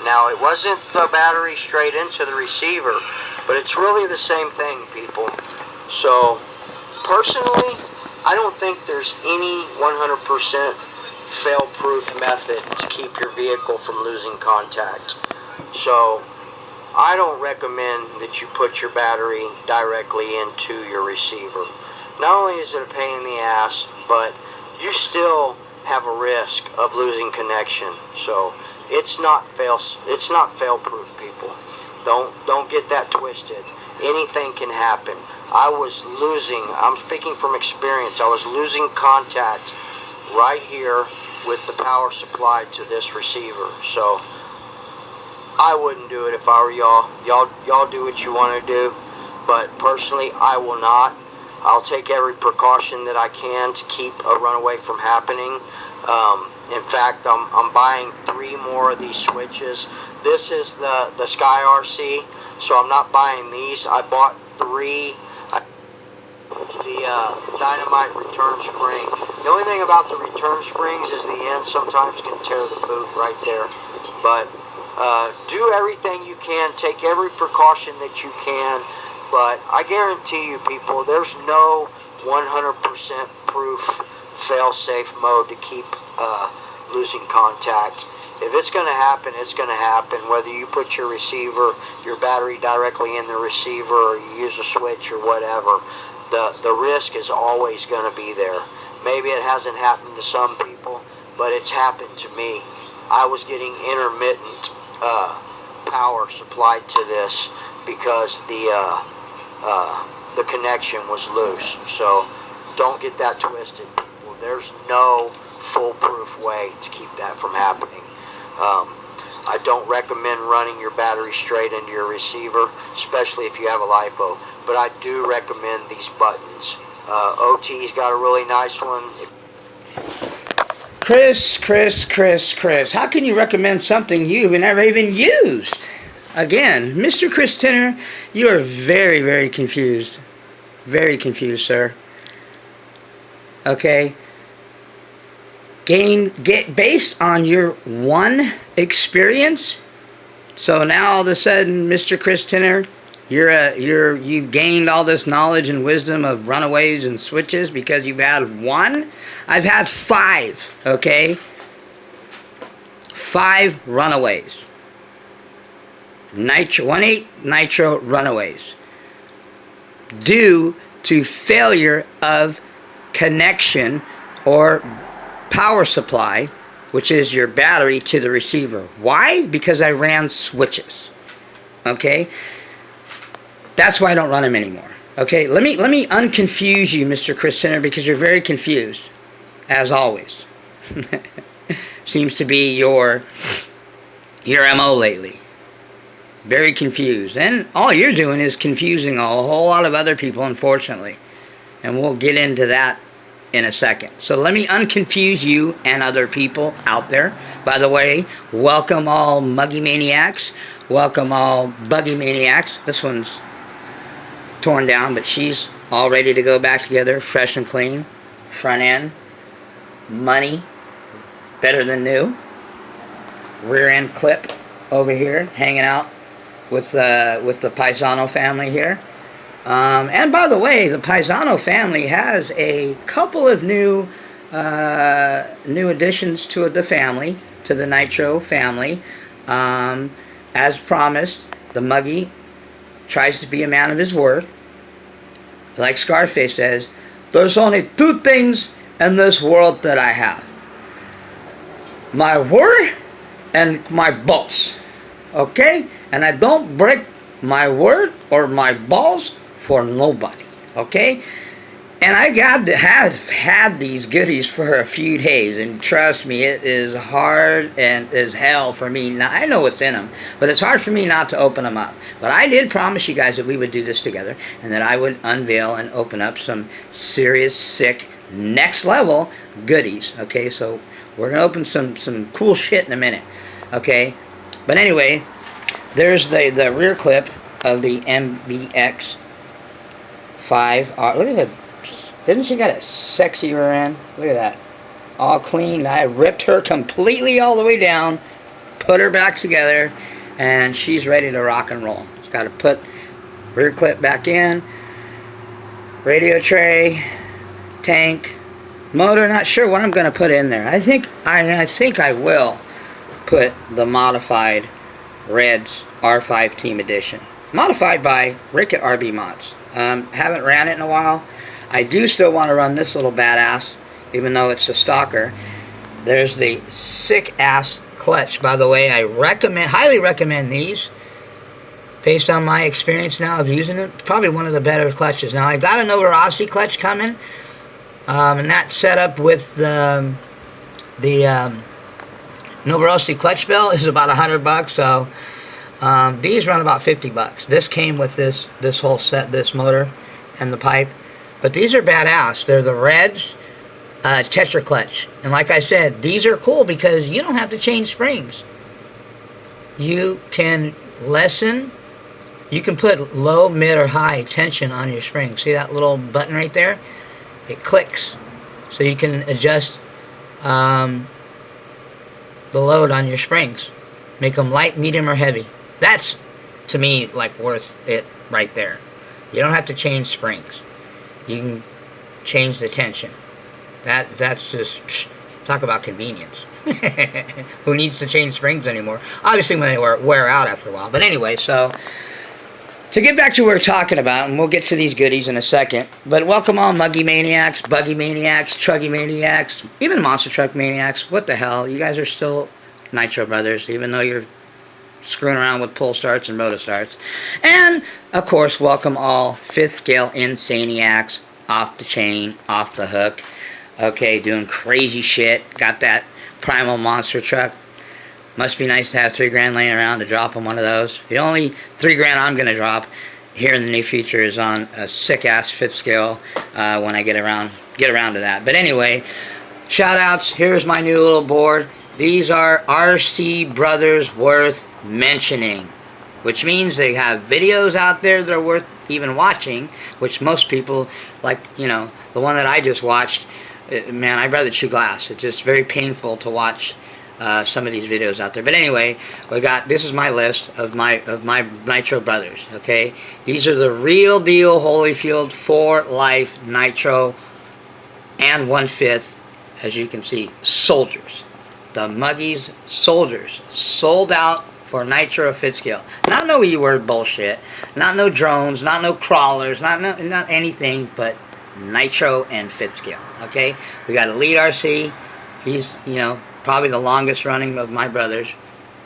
Now, it wasn't the battery straight into the receiver, but it's really the same thing, people. So, personally, I don't think there's any 100% fail-proof method to keep your vehicle from losing contact. So, I don't recommend that you put your battery directly into your receiver. Not only is it a pain in the ass, but you still have a risk of losing connection. So, it's not fail-proof, people. Don't get that twisted. Anything can happen. I'm speaking from experience, I was losing contact right here with the power supply to this receiver. So I wouldn't do it if I were y'all. Y'all do what you want to do, but personally I will not. I'll take every precaution that I can to keep a runaway from happening. In fact, I'm buying 3 more of these switches. This is the Sky RC, so I'm not buying these. I bought 3. The Dynamite return spring. The only thing about the return springs is the end sometimes can tear the boot right there. But do everything you can. Take every precaution that you can. But I guarantee you, people, there's no 100% proof fail-safe mode to keep losing contact. If it's going to happen, it's going to happen. Whether you put your battery directly in the receiver, or you use a switch or whatever, the risk is always going to be there. Maybe it hasn't happened to some people, but it's happened to me. I was getting intermittent power supplied to this because the connection was loose. So don't get that twisted. Well, there's no foolproof way to keep that from happening. I don't recommend running your battery straight into your receiver, especially if you have a LiPo, but I do recommend these buttons. OT's got a really nice one. Chris, how can you recommend something you've never even used? Again, Mr. Chris Tenner, you are very, very confused. Very confused, sir. Okay? Get based on your one experience. So now all of a sudden, Mr. Chris Tenner, you've gained all this knowledge and wisdom of runaways and switches because you've had one. I've had 5, okay? 5 runaways. 1.8 nitro runaways. Due to failure of connection or power supply, which is your battery to the receiver. Why? Because I ran switches. Okay? That's why I don't run them anymore. Okay? Let me unconfuse you, Mr. Chris Tenner, because you're very confused, as always. Seems to be your MO lately. Very confused. And all you're doing is confusing a whole lot of other people, unfortunately. And we'll get into that in a second. So let me unconfuse you and other people out there. By the way, welcome all Muggy maniacs. Welcome all buggy maniacs. This one's torn down, but she's all ready to go back together, fresh and clean. Front end, money, better than new. Rear end clip over here, hanging out with the Paisano family here. And by the way, the Paisano family has a couple of new additions to the family, to the Nitro family. As promised, the Muggy tries to be a man of his word. Like Scarface says, there's only 2 things in this world that I have: my word and my balls. Okay? And I don't break my word or my balls for nobody. Okay? And I have had these goodies for a few days, and trust me, it is hard and as hell for me. Now, I know what's in them, but it's hard for me not to open them up. But I did promise you guys that we would do this together, and that I would unveil and open up some serious, sick, next level goodies. Okay, so we're going to open some cool shit in a minute. Okay, but anyway, there's the rear clip of the MBX 5R. Look at that. Didn't she got a sexy rear end? Look at that. All clean. I ripped her completely all the way down, put her back together, and she's ready to rock and roll. Just got to put rear clip back in, radio tray, tank, motor. Not sure what I'm going to put in there. I think I will put the modified Reds R5 Team Edition, modified by Rick at RB Mods. Haven't ran it in a while. I do still want to run this little badass, even though it's a stalker. There's the sick ass clutch, by the way. I highly recommend these based on my experience now of using it. It's probably one of the better clutches. Now I got a Novarossi clutch coming, and that's set up with the Novarossi clutch bell is about $100, so these run about $50. This came with this whole set, this motor and the pipe, but these are badass. They're the Reds Tetra clutch, and like I said, these are cool because you don't have to change springs. You can lessen. You can put low, mid, or high tension on your spring. See that little button right there? It clicks, so you can adjust the load on your springs. Make them light, medium, or heavy. That's, to me, like worth it right there. You don't have to change springs. You can change the tension. That's just, talk about convenience. Who needs to change springs anymore? Obviously when they wear out after a while. But anyway, so to get back to what we're talking about, and we'll get to these goodies in a second, but welcome all Muggy Maniacs, Buggy Maniacs, Truggy Maniacs, even Monster Truck Maniacs. What the hell? You guys are still Nitro Brothers, even though you're screwing around with pull starts and motor starts. And, of course, welcome all 5th scale Insaniacs, off the chain, off the hook. Okay, doing crazy shit. Got that primal monster truck. Must be nice to have $3 laying around to drop on one of those. The only $3 I'm going to drop here in the near future is on a sick-ass 5th scale when I get around to that. But anyway, shout-outs. Here's my new little board. These are RC Brothers worth mentioning, which means they have videos out there that are worth even watching, which most people, like, you know, the one that I just watched, man, I'd rather chew glass. It's just very painful to watch some of these videos out there. But anyway, this is my list of my Nitro Brothers. Okay, these are the real deal Holyfield for life Nitro and 1/5, as you can see, soldiers. The Muggy's soldiers sold out for Nitro 5th scale. Not no E-word bullshit. Not no drones. Not no crawlers. Not anything but Nitro and 5th scale. Okay, we got Elite RC. He's, you know, probably the longest running of my brothers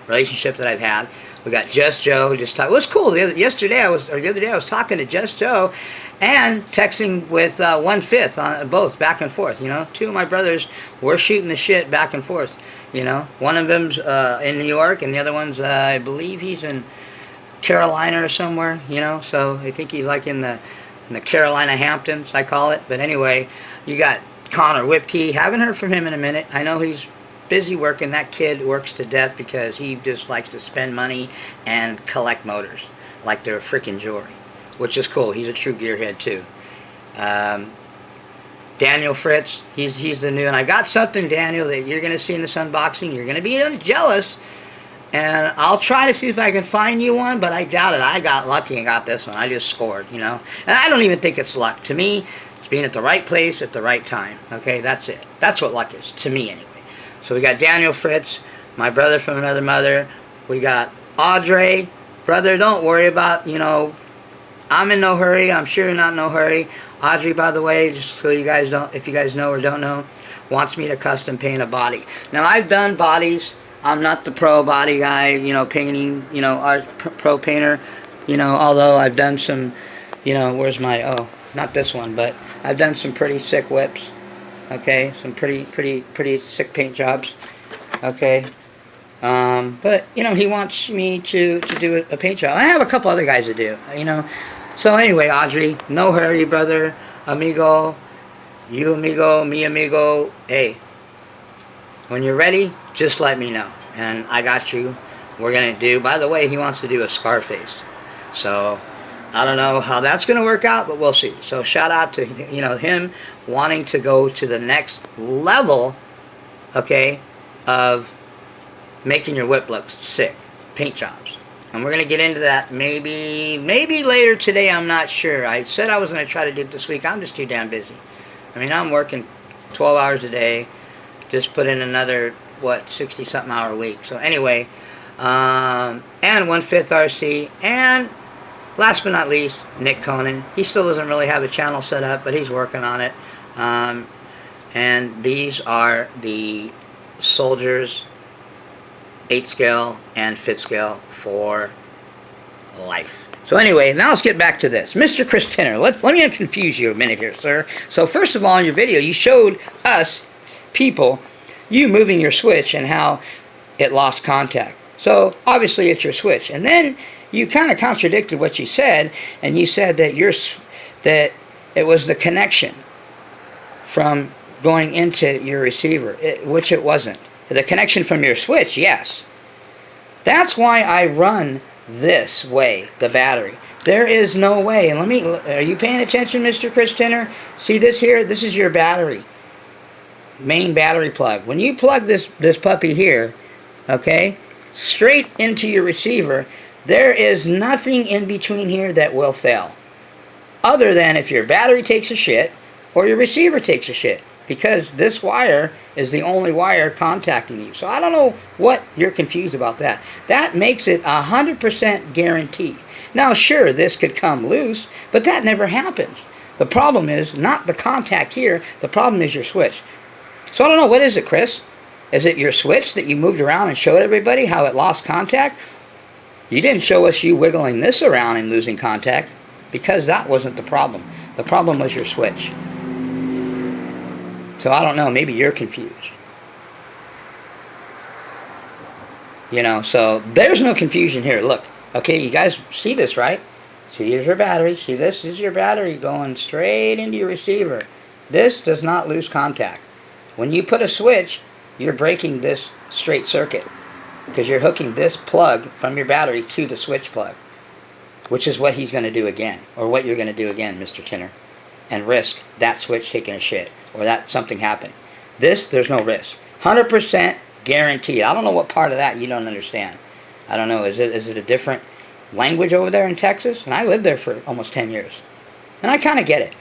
relationship that I've had. We got Just Joe. It was cool. The other day I was talking to Just Joe and texting with 1/5 on both back and forth. You know, 2 of my brothers were shooting the shit back and forth. You know, one of them's in New York, and the other one's I believe he's in Carolina or somewhere. You know, so I think he's like in the Carolina Hamptons, I call it. But anyway, you got Connor Whipkey. Haven't heard from him in a minute. I know he's busy working. That kid works to death because he just likes to spend money and collect motors like they're freaking jewelry, which is cool. He's a true gearhead too. Daniel Fritz, he's the new, and I got something, Daniel, that you're going to see in this unboxing. You're going to be jealous, and I'll try to see if I can find you one, but I doubt it. I got lucky and got this one. I just scored, you know, and I don't even think it's luck. To me, it's being at the right place at the right time. Okay, that's it. That's what luck is, to me anyway. So we got Daniel Fritz, my brother from another mother. We got Audrey, brother, don't worry about, you know, I'm in no hurry. I'm sure you're not in no hurry. Audrey, by the way, just so you guys don't, if you guys know or don't know, wants me to custom paint a body. Now, I've done bodies. I'm not the pro body guy, you know, painting, you know, art pro painter, you know, although I've done some, you know, where's my, oh, not this one, but I've done some pretty sick whips. Okay, some pretty sick paint jobs. Okay, but you know, he wants me to do a paint job. I have a couple other guys to do, you know. So anyway, Audrey, no hurry, brother, amigo, you amigo, me amigo. Hey, when you're ready, just let me know, and I got you. We're gonna do. By the way, he wants to do a Scarface, so I don't know how that's going to work out, but we'll see. So shout out to, you know, him wanting to go to the next level, okay, of making your whip look sick. Paint jobs. And we're going to get into that maybe later today. I'm not sure. I said I was going to try to do it this week. I'm just too damn busy. I mean, I'm working 12 hours a day. Just put in another, 60-something hour week. So anyway, and 1/5 RC. And last but not least, Nick Conan. He still doesn't really have a channel set up, but he's working on it. And these are the soldiers 8 scale and fit scale for life. So anyway, now let's get back to this. Mr. Chris Tinner, let me confuse you a minute here, sir. So first of all, in your video, you showed us people you moving your switch and how it lost contact. So obviously it's your switch. And then you kind of contradicted what you said, and you said that that it was the connection from going into your receiver, which it wasn't. The connection from your switch, yes. That's why I run this way, the battery. There is no way. And are you paying attention, Mr. Chris Tinner? See this here? This is your battery. Main battery plug. When you plug this puppy here, okay, straight into your receiver, there is nothing in between here that will fail. Other than if your battery takes a shit or your receiver takes a shit. Because this wire is the only wire contacting you. So I don't know what you're confused about that. That makes it 100% guarantee. Now sure, this could come loose, but that never happens. The problem is not the contact here, the problem is your switch. So I don't know, what is it, Chris? Is it your switch that you moved around and showed everybody how it lost contact? You didn't show us you wiggling this around and losing contact, because that wasn't the problem. The problem was your switch. So I don't know, maybe you're confused. You know, so there's no confusion here. Look, okay, you guys see this, right? See, here's your battery. See, this is your battery going straight into your receiver. This does not lose contact. When you put a switch, you're breaking this straight circuit, because you're hooking this plug from your battery to the switch plug, which is what he's going to do again, or what you're going to do again, Mr. Tinner, and risk that switch taking a shit, or that something happening. This, there's no risk. 100% guaranteed. I don't know what part of that you don't understand. I don't know. Is it a different language over there in Texas? And I lived there for almost 10 years. And I kind of get it.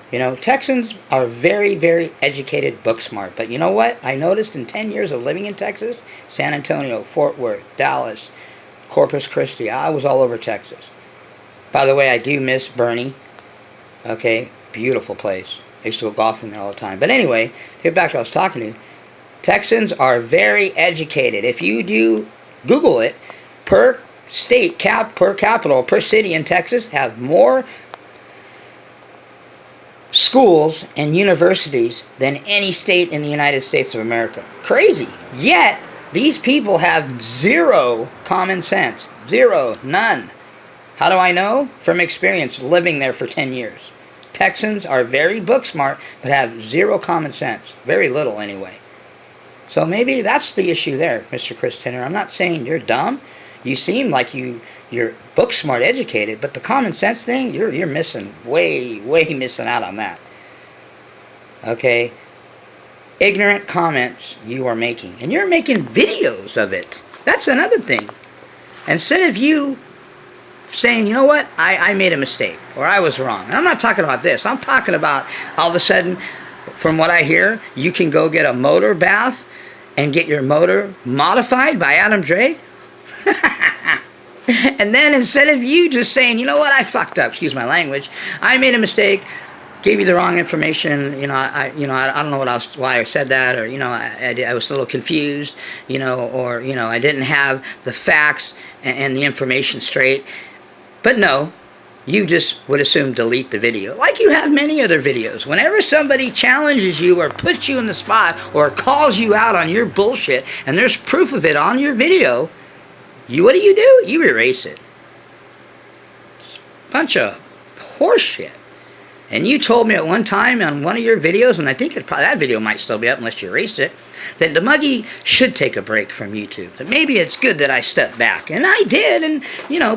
You know, Texans are very, very educated, book smart. But you know what? I noticed in 10 years of living in Texas, San Antonio, Fort Worth, Dallas, Corpus Christi, I was all over Texas. By the way, I do miss Bernie. Okay, beautiful place. I used to go golfing there all the time. But anyway, get back to what I was talking to. Texans are very educated. If you do Google it, per state, per capital, per city in Texas have more schools and universities than any state in the United States of America. Crazy. Yet, these people have zero common sense. Zero. None. How do I know? From experience living there for 10 years. Texans are very book smart, but have zero common sense. Very little, anyway. So maybe that's the issue there, Mr. Chris Tinner. I'm not saying you're dumb. You seem like you're book smart educated, but the common sense thing, you're missing, way missing out on that. Okay? Ignorant comments you are making. And you're making videos of it. That's another thing. Instead of you saying, you know what, I made a mistake, or I was wrong. And I'm not talking about this. I'm talking about all of a sudden, from what I hear, you can go get a motor bath and get your motor modified by Adam Drake. And then instead of you just saying, you know what, I fucked up, excuse my language, I made a mistake, gave you the wrong information, I don't know why I said that, or I was a little confused, or I didn't have the facts and the information straight. But no, you just would assume delete the video, like you have many other videos. Whenever somebody challenges you or puts you in the spot or calls you out on your bullshit and there's proof of it on your video, what do? You erase it. Bunch of horseshit. And you told me at one time on one of your videos, and I think that video might still be up unless you erased it, that the Muggy should take a break from YouTube. That maybe it's good that I stepped back. And I did, and,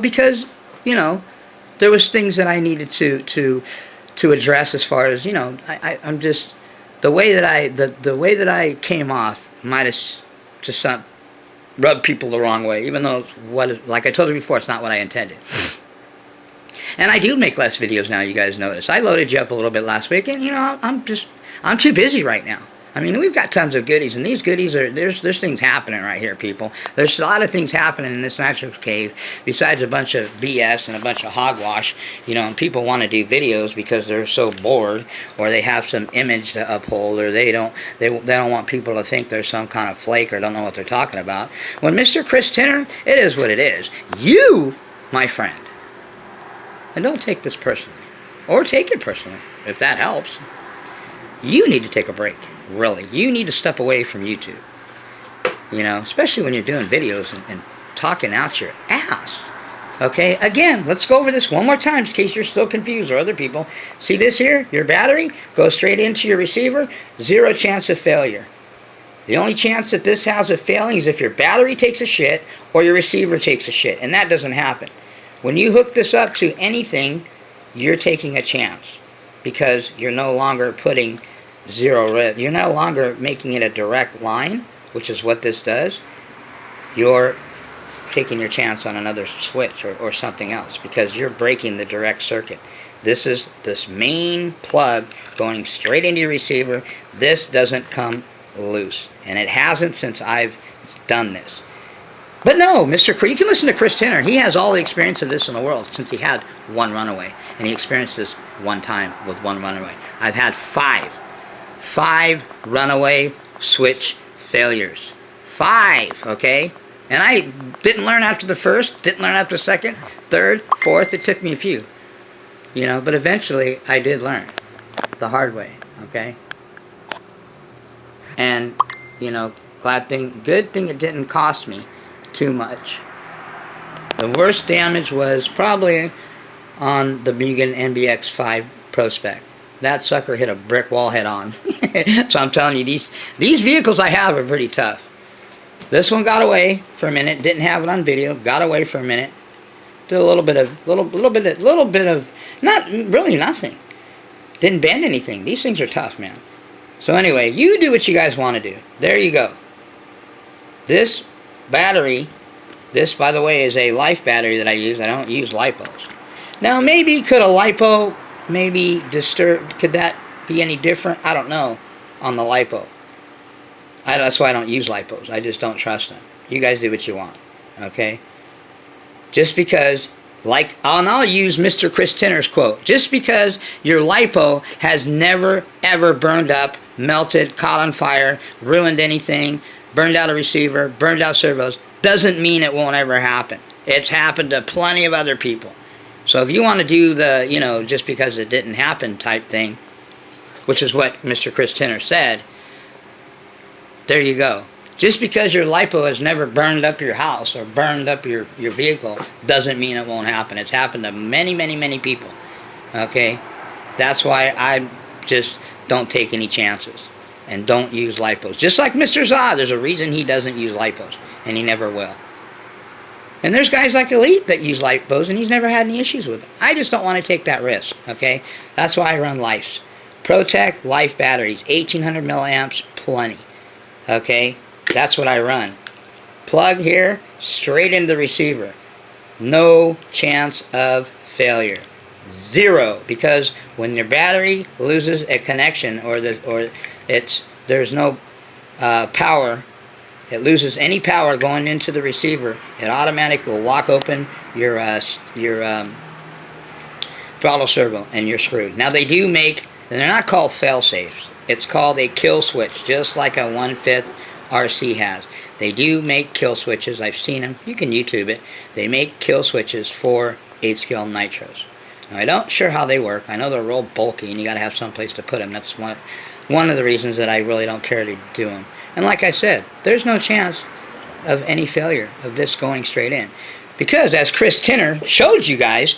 because, there was things that I needed to address as far as, I'm just, the way that I came off might have, to some rub people the wrong way, even though like I told you before, it's not what I intended. And I do make less videos now, you guys notice. I loaded you up a little bit last week, and I'm too busy right now. I mean, we've got tons of goodies, and these goodies there's things happening right here, people. There's a lot of things happening in this natural cave, besides a bunch of BS and a bunch of hogwash, and people want to do videos because they're so bored, or they have some image to uphold, or they don't want people to think they're some kind of flake or don't know what they're talking about. When Mr. Chris Tinner, it is what it is. You, my friend, and don't take this personally, or take it personally, if that helps. You need to take a break. Really, you need to step away from YouTube, especially when you're doing videos and talking out your ass. Okay, again, let's go over this one more time in case you're still confused, or other people. See this here? Your battery goes straight into your receiver. 0 chance of failure. The only chance that this has of failing is if your battery takes a shit or your receiver takes a shit, and that doesn't happen. When you hook this up to anything, you're taking a chance, because you're no longer putting you're no longer making it a direct line, which is what this does. You're taking your chance on another switch or something else, because you're breaking the direct circuit. This is this main plug going straight into your receiver. This doesn't come loose, and it hasn't since I've done this. But no, you can listen to Chris Tinner. He has all the experience of this in the world, since he had one runaway, and he experienced this one time with one runaway. I've had five runaway switch failures. 5, okay? And I didn't learn after the first, didn't learn after the second, third, fourth. It took me a few, but eventually I did learn the hard way, okay? And, good thing it didn't cost me too much. The worst damage was probably on the Muggy NBX5 Pro Spec. That sucker hit a brick wall head on. So I'm telling you, these vehicles I have are pretty tough. This one got away for a minute. Didn't have it on video. Got away for a minute. Did a little bit of not really nothing. Didn't bend anything. These things are tough, man. So anyway, you do what you guys want to do. There you go. This battery, this by the way is a life battery that I use. I don't use lipos. Now maybe could a lipo could that be any different? I don't know on the lipo. That's why I don't use lipos. I just don't trust them. You guys do what you want, okay? Just because, and I'll use Mr. Chris Tinner's quote, just because your lipo has never ever burned up, melted, caught on fire, ruined anything, burned out a receiver, burned out servos, doesn't mean it won't ever happen. It's happened to plenty of other people. So if you want to do the, just because it didn't happen type thing, which is what Mr. Chris Tinner said, there you go. Just because your lipo has never burned up your house or burned up your vehicle doesn't mean it won't happen. It's happened to many, many, many people. Okay? That's why I just don't take any chances and don't use lipos. Just like Mr. Zod, there's a reason he doesn't use lipos, and he never will. And there's guys like Elite that use lipos, and he's never had any issues with it. I just don't want to take that risk, okay? That's why I run Lifes. ProTech Life batteries, 1800 milliamps, plenty. Okay? That's what I run. Plug here, straight into the receiver. No chance of failure. 0, because when your battery loses a connection there's no power, it loses any power going into the receiver, it automatically will lock open your throttle servo, and you're screwed. Now they do make, they're not called fail-safes. It's called a kill switch, just like a 1/5 RC has. They do make kill switches. I've seen them. You can YouTube it. They make kill switches for 8-scale nitros. Now, I don't sure how they work. I know they're real bulky, and you got to have some place to put them. That's one of the reasons that I really don't care to do them. And like I said, there's no chance of any failure of this going straight in. Because, as Chris Tinner showed you guys,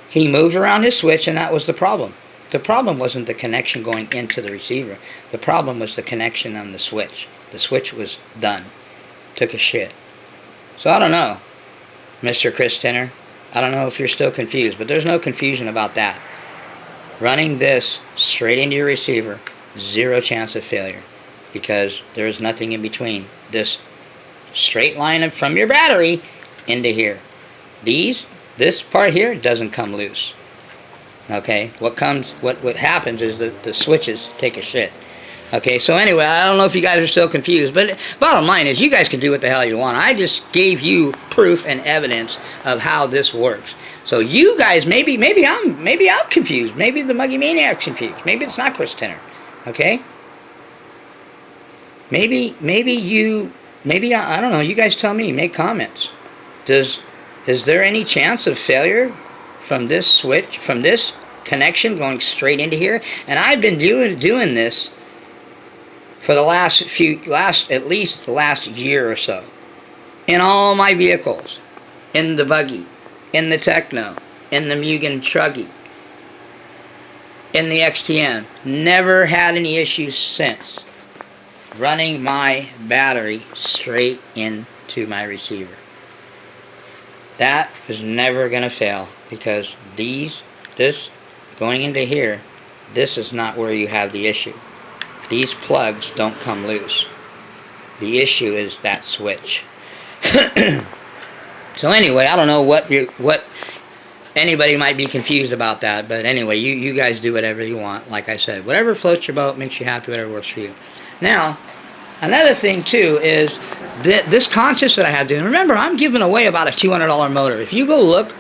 he moved around his switch, and that was the problem. The problem wasn't the connection going into the receiver. The problem was the connection on the switch. The switch was done. Took a shit. So I don't know, Mr. Chris Tinner. I don't know if you're still confused, but there's no confusion about that. Running this straight into your receiver, 0 chance of failure, because there is nothing in between this straight line it from your battery into here. This part here doesn't come loose. Okay, what happens is that the switches take a shit. Okay, so anyway, I don't know if you guys are still confused, but bottom line is you guys can do what the hell you want. I just gave you proof and evidence of how this works. So you guys, maybe I'm confused. Maybe the Muggy Maniac's confused. Maybe it's not Chris Tenner. Okay? Maybe I don't know. You guys tell me. Make comments. Is there any chance of failure from this switch, from this connection going straight into here? And I've been doing this for the at least the last year or so, in all my vehicles, in the Buggy, in the Techno, in the Mugen Truggy, in the XTM. Never had any issues since running my battery straight into my receiver. That is never going to fail, because this going into here, this is not where you have the issue. These plugs don't come loose. The issue is that switch. So anyway, I don't know what anybody might be confused about that, but anyway, you guys do whatever you want. Like I said, whatever floats your boat, makes you happy, whatever works for you. Now, another thing too is this contest that I had to do. Remember, I'm giving away about a $200 motor. If you go look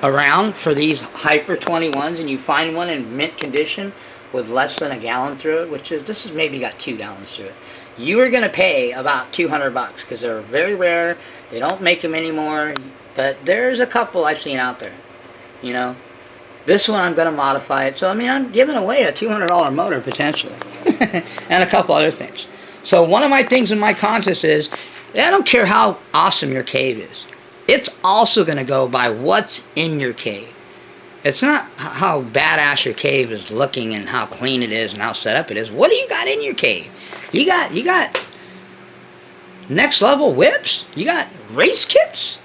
around for these Hyper 21s and you find one in mint condition with less than a gallon through it, this is maybe got 2 gallons through it, you are going to pay about $200 because they're very rare. They don't make them anymore, but there's a couple I've seen out there. You know, this one I'm going to modify it. So I mean, I'm giving away a $200 motor potentially, and a couple other things. So one of my things in my contest is, I don't care how awesome your cave is. It's also going to go by what's in your cave. It's not how badass your cave is looking and how clean it is and how set up it is. What do you got in your cave? You got next level whips? You got race kits?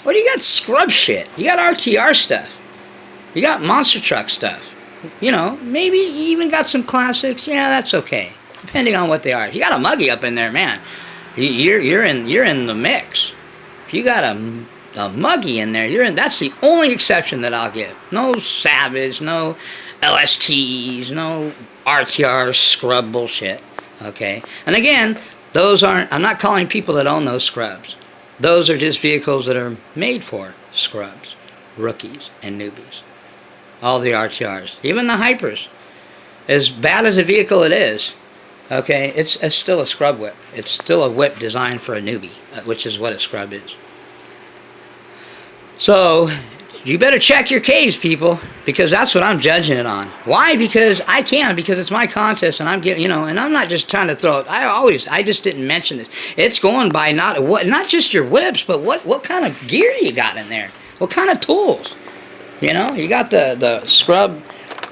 What do you got? Scrub shit. You got RTR stuff. You got monster truck stuff. You know, maybe you even got some classics. Yeah, that's okay, depending on what they are. If you got a Muggy up in there, man, you're in the mix. If you got a Muggy in there, that's the only exception that I'll give. No Savage, no LSTs, no RTR scrub bullshit. Okay, and again, those aren't. I'm not calling people that own those scrubs. Those are just vehicles that are made for scrubs, rookies, and newbies. All the RTRs, even the Hypers, as bad as a vehicle it is, okay, it's still a scrub whip. It's still a whip designed for a newbie, which is what a scrub is. So you better check your caves, people, because that's what I'm judging it on. Why? Because I can, because it's my contest, and I'm getting, you know, and I'm not just trying to throw it. I just didn't mention this. It's going by not just your whips, but what kind of gear you got in there. What kind of tools? You know, you got the scrub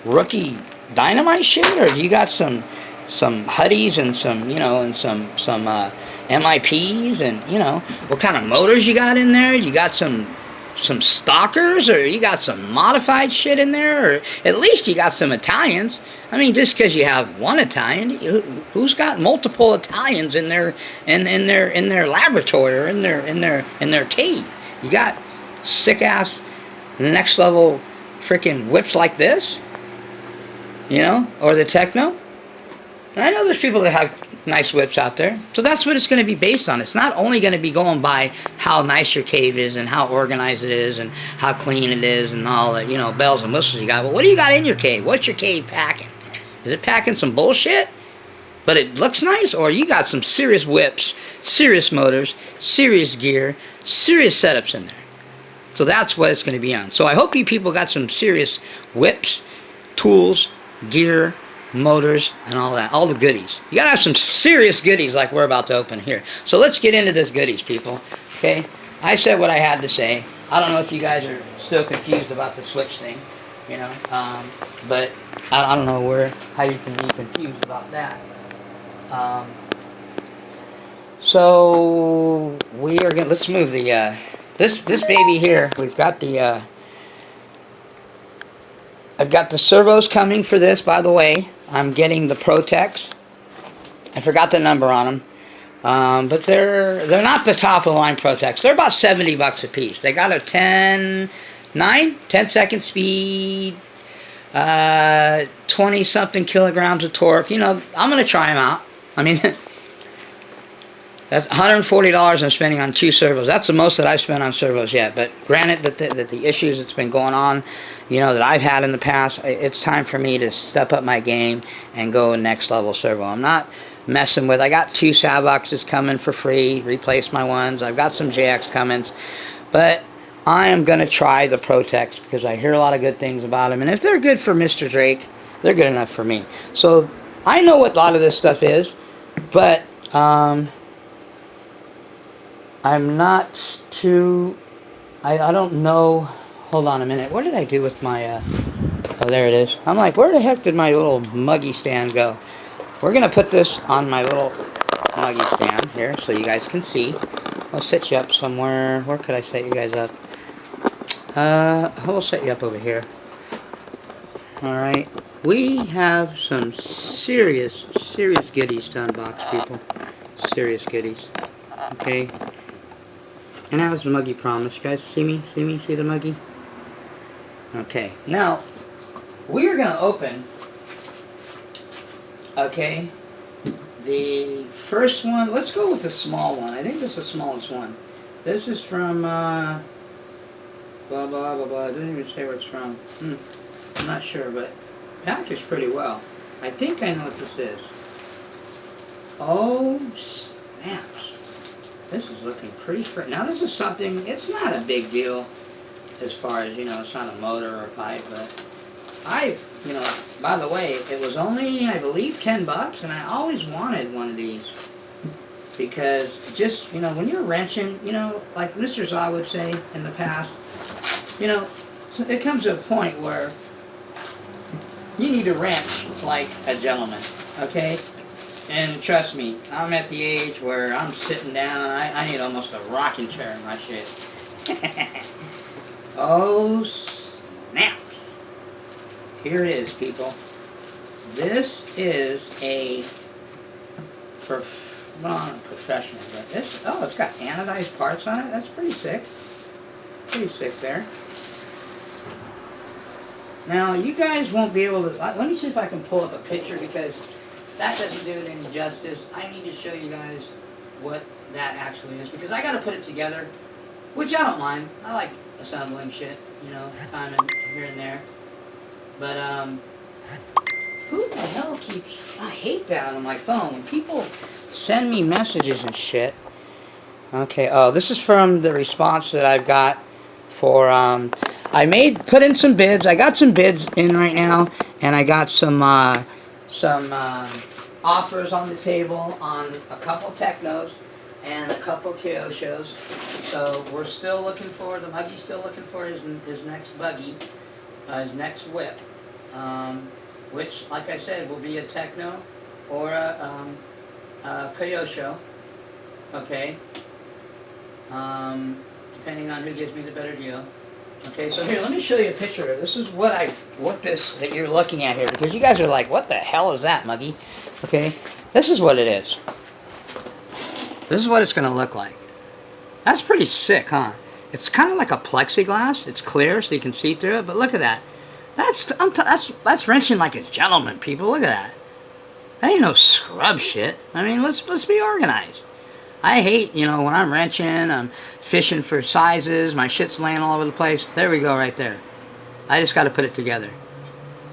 rookie dynamite shit, or you got some Huddies and some, you know, and some MIPs, and you know, what kind of motors you got in there? You got some stalkers, or you got some modified shit in there, or at least you got some Italians. I mean, just because you have one Italian, who's got multiple Italians in their laboratory or in their cave? You got sick ass next level freaking whips like this, you know, or the Techno. And I know there's people that have nice whips out there, so that's what it's going to be based on. It's not only going to be going by how nice your cave is and how organized it is and how clean it is and all the, you know, bells and whistles you got, but what do you got in your cave? What's your cave packing? Is it packing some bullshit but it looks nice, or you got some serious whips, serious motors, serious gear, serious setups in there? So that's what it's going to be on. So I hope you people got some serious whips, tools, gear, motors, and all that, all the goodies. You gotta have some serious goodies like we're about to open here. So let's get into this goodies, people. Okay, I said what I had to say. I don't know if you guys are still confused about the switch thing, you know, but I don't know how you can be confused about that. So we are gonna, let's move the this baby here. We've got the I've got the servos coming for this, by the way. I'm getting the Protex. I forgot the number on them, But they're not the top of the line Protex. They're about $70 a piece. They got a 10 second speed, 20 something kilograms of torque. You know, I'm gonna try them out. I mean, that's $140 I'm spending on 2 servos. That's the most that I've spent on servos yet. But granted that the issues that's been going on, you know, that I've had in the past, it's time for me to step up my game and go next level servo. I'm not messing with. I got 2 Savoxes coming for free, replace my ones. I've got some JX Cummins, but I am gonna try the Protex because I hear a lot of good things about them, and if they're good for Mr. Drake, they're good enough for me. So I know what a lot of this stuff is, but I'm not too. I don't know. Hold on a minute. What did I do with my? Oh, there it is. I'm like, where the heck did my little Muggy stand go? We're going to put this on my little Muggy stand here so you guys can see. I'll set you up somewhere. Where could I set you guys up? We'll set you up over here. Alright. We have some serious goodies to unbox, people. Serious goodies. Okay. And that was the Muggy promise. You guys see me? See me? See the Muggy? Okay. Now, we are going to open... Okay, the first one, let's go with the small one. I think this is the smallest one. This is from, blah, blah, blah, blah. It doesn't even say where it's from. I'm not sure, but packaged pretty well. I think I know what this is. Oh, snaps. This is looking pretty fresh. Now, this is something, it's not a big deal as far as, you know, it's not a motor or a pipe, but you know, by the way, it was only, I believe, $10, and I always wanted one of these. Because just, you know, when you're wrenching, you know, like Mr. Zaw would say in the past, you know, so it comes to a point where you need to wrench like a gentleman, okay? And trust me, I'm at the age where I'm sitting down, I need almost a rocking chair in my shit. Oh, snap. Here it is, people. This is a professional, but this, oh, it's got anodized parts on it. That's pretty sick. Pretty sick there. Now, you guys won't be able to, let me see if I can pull up a picture because that doesn't do it any justice. I need to show you guys what that actually is because I got to put it together, which I don't mind. I like assembling shit, you know, time and here and there. But, who the hell keeps... I hate that on my phone. When people send me messages and shit. Okay, oh, this is from the response that I've got for, I put in some bids. I got some bids in right now. And I got some offers on the table on a couple Technos and a couple KO shows. So, we're still looking for, the Muggy's still looking for his next buggy. His next whip, which, like I said, will be a Techno or a KO show, okay, depending on who gives me the better deal. Okay, so here, let me show you a picture. This is what this that you're looking at here, because you guys are like, what the hell is that, Muggy? Okay, this is what it is. This is what it's going to look like. That's pretty sick, huh? It's kind of like a plexiglass. It's clear, so you can see through it. But look at that. That's wrenching like a gentleman, people. Look at that. That ain't no scrub shit. I mean, let's be organized. I hate, you know, when I'm wrenching, I'm fishing for sizes, my shit's laying all over the place. There we go, right there. I just got to put it together.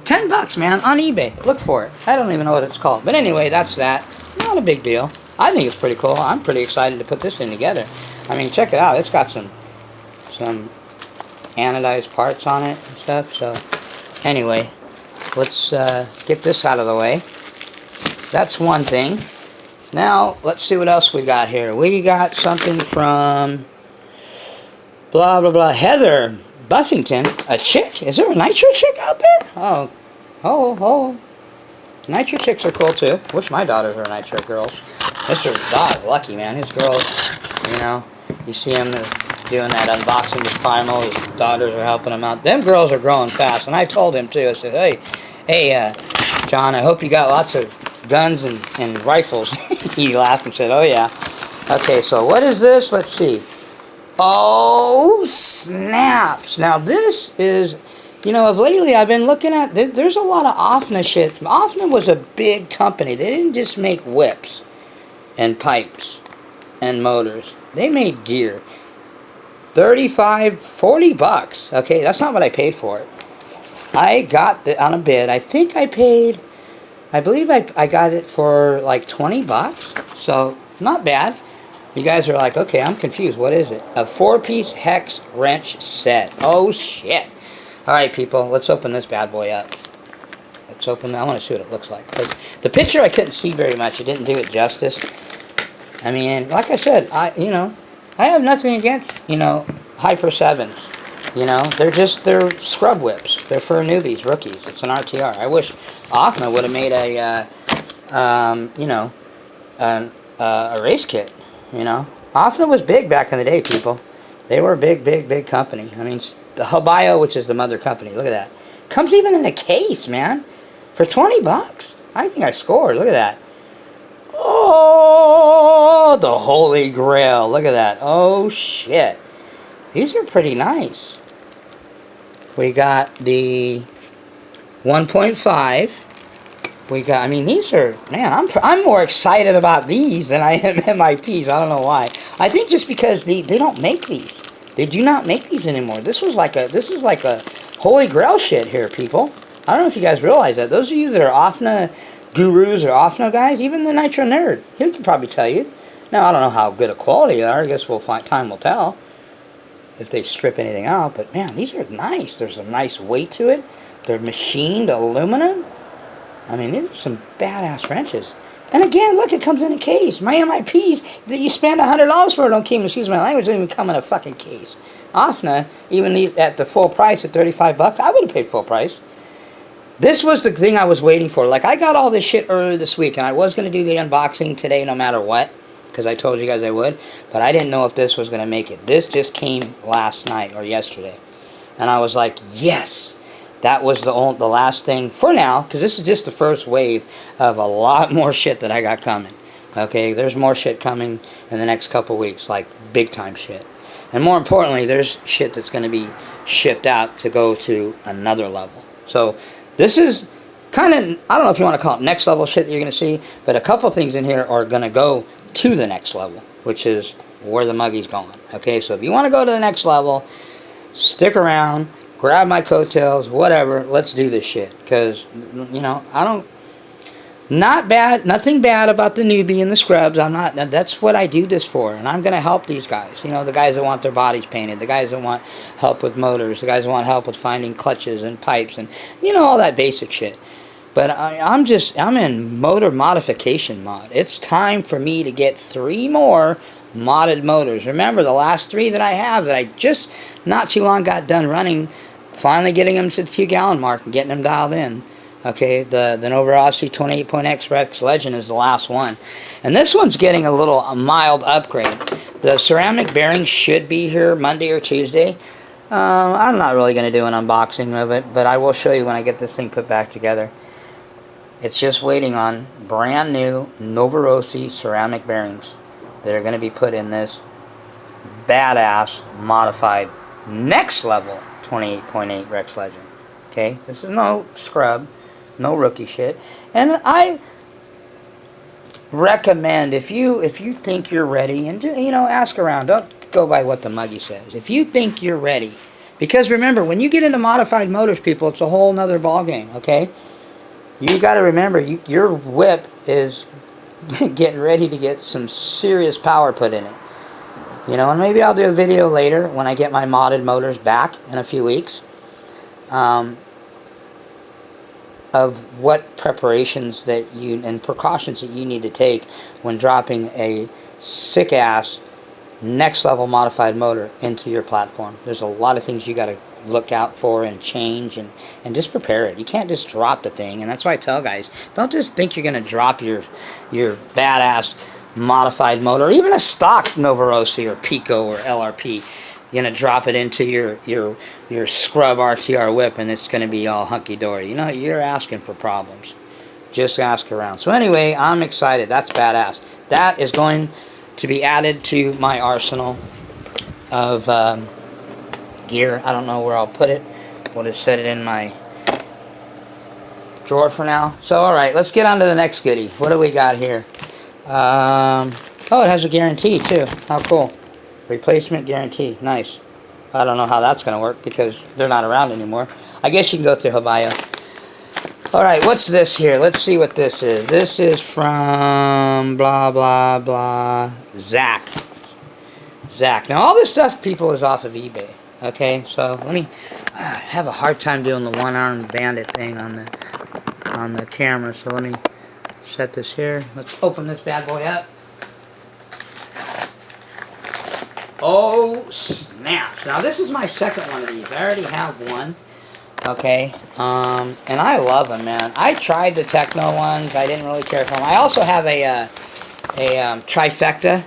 $10, man, on eBay. Look for it. I don't even know what it's called. But anyway, that's that. Not a big deal. I think it's pretty cool. I'm pretty excited to put this thing together. I mean, check it out. It's got some anodized parts on it and stuff. So anyway, let's get this out of the way. That's one thing. Now let's see what else we got here. We got something from blah blah blah Heather Buffington. A chick? Is there a nitro chick out there? Oh, nitro chicks are cool too. Wish my daughters were nitro girls. Mr. Zod's lucky, man. His girls, you know, you see him doing that unboxing with Primal. His daughters are helping him out. Them girls are growing fast. And I told him too. I said, hey, John, I hope you got lots of guns and rifles. He laughed and said, oh yeah. Okay, so what is this? Let's see. Oh, snaps. Now this is, you know, of lately I've been looking at, there's a lot of OFNA shit. OFNA was a big company. They didn't just make whips and pipes and motors. They made gear. 35, 40 bucks. Okay, that's not what I paid for it. I got it on a bid. I think I paid, I believe I got it for like 20 bucks. So, not bad. You guys are like, okay, I'm confused. What is it? A 4-piece hex wrench set. Oh, shit. Alright, people, let's open this bad boy up. Let's open, I want to see what it looks like. The picture I couldn't see very much. It didn't do it justice. I mean, like I said, I have nothing against, Hyper 7s. They're scrub whips. They're for newbies, rookies. It's an RTR. I wish OFNA would have made a race kit, OFNA was big back in the day, people. They were a big company. I mean, the Hubio, which is the mother company, look at that. Comes even in a case, man. For 20 bucks. I think I scored. Look at that. Oh, the Holy Grail. Look at that. Oh, shit. These are pretty nice. We got the 1.5. We got, I mean, these are, man, I'm more excited about these than I am MIPs. I don't know why. I think just because they don't make these. They do not make these anymore. This is like a Holy Grail shit here, people. I don't know if you guys realize that. Those of you that are OFNA gurus or OFNA guys, even the Nitro Nerd, he can probably tell you. Now, I don't know how good a quality they are. I guess time will tell if they strip anything out. But, man, these are nice. There's a nice weight to it. They're machined aluminum. I mean, these are some badass wrenches. And again, look, it comes in a case. My MIPs that you spend $100 for don't keep, excuse my language, don't even come in a fucking case. OFNA, even at the full price at 35 bucks, I would have paid full price. This was the thing I was waiting for. Like, I got all this shit earlier this week, and I was going to do the unboxing today no matter what, because I told you guys I would, but I didn't know if this was going to make it. This just came last night or yesterday, and I was like, yes, that was the last thing for now, because this is just the first wave of a lot more shit that I got coming. Okay, there's more shit coming in the next couple weeks, like big time shit. And more importantly, there's shit that's going to be shipped out to go to another level. So this is kind of, I don't know if you want to call it next level shit that you're going to see, but a couple things in here are going to go to the next level, which is where the Muggy's going. Okay, so if you want to go to the next level, stick around, grab my coattails, whatever, let's do this shit. Because, nothing bad about the newbie and the scrubs. That's what I do this for. And I'm going to help these guys. The guys that want their bodies painted, the guys that want help with motors, the guys that want help with finding clutches and pipes and, all that basic shit. But I'm in motor modification mod. It's time for me to get 3 more modded motors. Remember, the last 3 that I have that I just not too long got done running, finally getting them to the 2-gallon mark and getting them dialed in. Okay, the Novarossi 28.x Rex Legend is the last one. And this one's getting a mild upgrade. The ceramic bearings should be here Monday or Tuesday. I'm not really going to do an unboxing of it, but I will show you when I get this thing put back together. It's just waiting on brand new Novarossi ceramic bearings that are going to be put in this badass modified next level 28.8 Rex Legend. Okay, this is no scrub, no rookie shit. And I recommend if you think you're ready, and ask around. Don't go by what the Muggy says. If you think you're ready, because remember, when you get into modified motors, people, it's a whole nother ball game. Okay, you got to remember your whip is getting ready to get some serious power put in it. And maybe I'll do a video later when I get my modded motors back in a few weeks. Of what preparations and precautions that you need to take when dropping a sick-ass next-level modified motor into your platform. There's a lot of things you got to look out for and change and just prepare it. You can't just drop the thing, and that's why I tell guys, don't just think you're going to drop your badass modified motor, or even a stock Novarossi or Pico or LRP. You're going to drop it into your scrub RTR whip and it's going to be all hunky-dory. You're asking for problems. just ask around. So anyway, I'm excited. That's badass. That is going to be added to my arsenal of gear. I don't know where I'll put it. We'll just set it in my drawer for now. So alright, let's get on to the next goodie. What do we got here? Oh, it has a guarantee too. How cool. Replacement guarantee. Nice. I don't know how that's going to work because they're not around anymore. I guess you can go through Hawaii. Alright, what's this here? Let's see what this is. This is from blah blah blah Zach. Now all this stuff, people, is off of eBay. Okay, so let me have a hard time doing the one-armed bandit thing on the camera. So let me set this here. Let's open this bad boy up. Oh snaps! Now this is my second one of these. I already have one. Okay, and I love them, man. I tried the Techno ones. I didn't really care for them. I also have a trifecta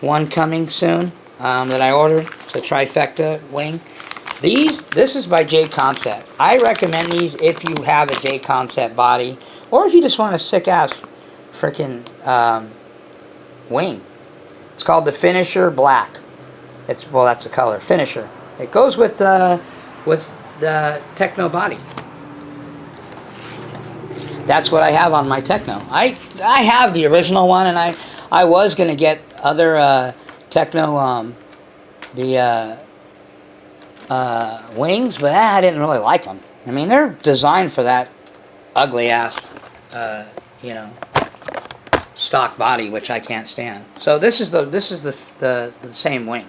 one coming soon that I ordered. It's a trifecta wing. This is by J Concept. I recommend these if you have a J Concept body, or if you just want a sick ass freaking wing. It's called the Finisher Black. Well, that's the color, Finisher. It goes with the Techno body. That's what I have on my Techno. I have the original one, and I was gonna get other Techno wings, but I didn't really like them. I mean, they're designed for that ugly ass, you know, stock body, which I can't stand. So this is the same wing.